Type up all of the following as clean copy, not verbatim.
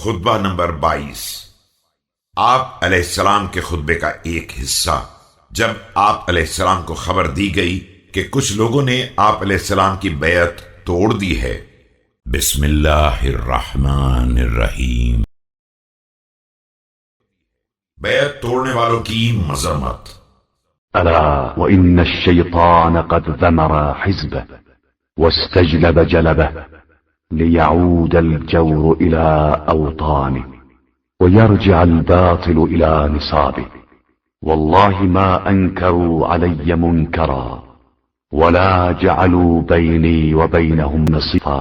خطبہ نمبر 22۔ آپ علیہ السلام کے خطبے کا ایک حصہ۔ جب آپ علیہ السلام کو خبر دی گئی کہ کچھ لوگوں نے آپ علیہ السلام کی بیعت توڑ دی ہے۔ بسم اللہ الرحمن الرحیم۔ بیعت توڑنے والوں کی مذمت۔ ألا وإن الشيطان قد ثمر حزبه واستجلب جلبه ليعود الجور إلى أوطانه ويرجع الباطل إلى نصابه والله ما أنكروا علي منكرا ولا جعلوا بيني وبينهم نصيبا۔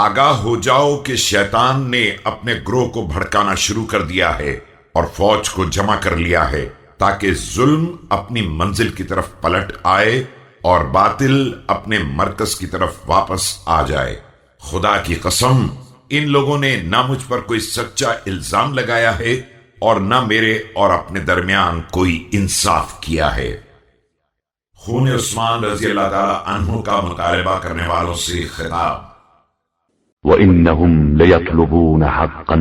آگاہ ہو جاؤ کہ شیطان نے اپنے گروہ کو بھڑکانا شروع کر دیا ہے اور فوج کو جمع کر لیا ہے تاکہ ظلم اپنی منزل کی طرف پلٹ آئے اور باطل اپنے مرکز کی طرف واپس آ جائے۔ خدا کی قسم، ان لوگوں نے نہ مجھ پر کوئی سچا الزام لگایا ہے اور نہ میرے اور اپنے درمیان کوئی انصاف کیا ہے۔ خون عثمان رضی اللہ تعالی عنہ کا مطالبہ کرنے والوں سے خطاب۔ وإنهم ليطلبون حقا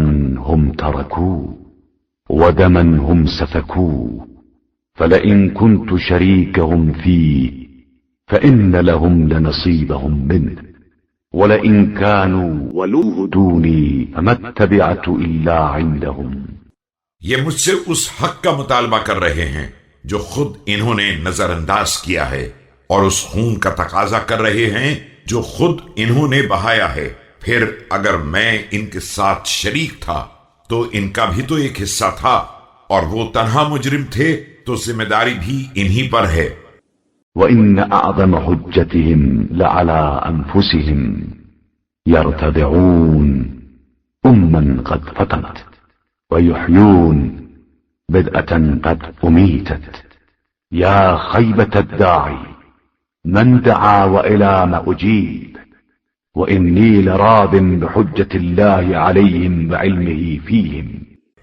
هم تركوه ودما هم سفكوه فلئن كنت شريكهم فيه فإن لهم لنصيبهم منه ولئن كانوا ولوه دوني فما اتبعت إلا عندهم۔ یہ مجھ سے اس حق کا مطالبہ کر رہے ہیں جو خود انہوں نے نظر انداز کیا ہے، اور اس خون کا تقاضا کر رہے ہیں جو خود انہوں نے بہایا ہے۔ پھر اگر میں ان کے ساتھ شریک تھا تو ان کا بھی تو ایک حصہ تھا، اور وہ تنہا مجرم تھے تو ذمہ داری بھی انہی پر ہے۔ وإن أعظم حجتهم لعلى أنفسهم يرتدعون قد فتنت ويحيون بدءة قد أميتت يا خيبة الداعي من دعا وإلى ما أجيب وإني لراض بحجة الله عليهم بعلمه فيهم۔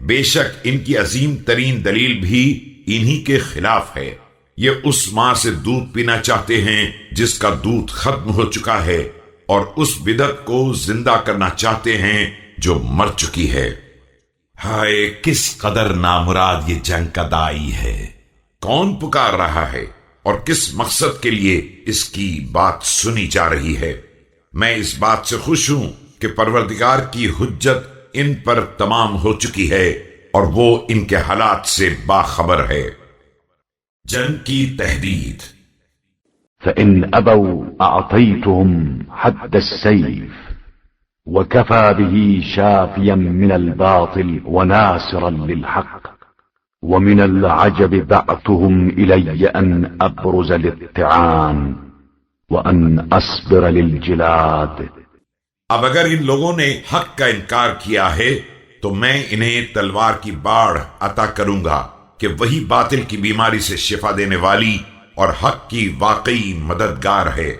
بے شک ان کی عظیم ترین دلیل بھی انہی کے خلاف ہے۔ یہ اس ماں سے دودھ پینا چاہتے ہیں جس کا دودھ ختم ہو چکا ہے، اور اس بدعت کو زندہ کرنا چاہتے ہیں جو مر چکی ہے۔ ہائے کس قدر نامراد یہ جنگ کا داعی ہے! کون پکار رہا ہے اور کس مقصد کے لیے اس کی بات سنی جا رہی ہے؟ میں اس بات سے خوش ہوں کہ پروردگار کی حجت ان پر تمام ہو چکی ہے اور وہ ان کے حالات سے باخبر ہے۔ جنگ کی تحدید۔ فإن أبوا أعطيتهم حد السيف وكفى به شافيا من الباطل وناصرا للحق ومن العجب بعثهم إلي أن أبرز للطعام وأن أصبر للجلاد۔ اب اگر ان لوگوں نے حق کا انکار کیا ہے تو میں انہیں تلوار کی باڑ عطا کروں گا کہ وہی باطل کی بیماری سے شفا دینے والی اور حق کی واقعی مددگار ہے۔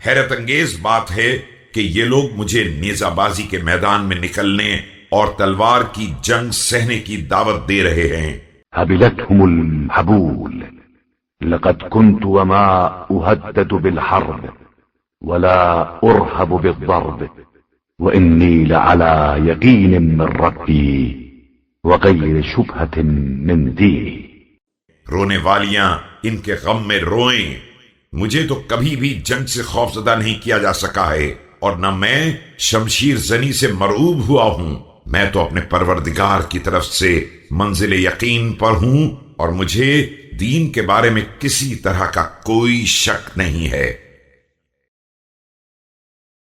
حیرت انگیز بات ہے کہ یہ لوگ مجھے نیزہ بازی کے میدان میں نکلنے اور تلوار کی جنگ سہنے کی دعوت دے رہے ہیں۔ هبلتهم الحبول لقد كنت وما أهدد بالحرب ولا أرهب بالضرب وإني لعلى يقين من ربي وغير شبهة من ديني۔ رونے والیاں ان کے غم میں روئیں، مجھے تو کبھی بھی جنگ سے خوف زدہ نہیں کیا جا سکا ہے، اور نہ میں شمشیر زنی سے مرعوب ہوا ہوں۔ میں تو اپنے پروردگار کی طرف سے منزل یقین پر ہوں، اور مجھے دین کے بارے میں کسی طرح کا کوئی شک نہیں ہے۔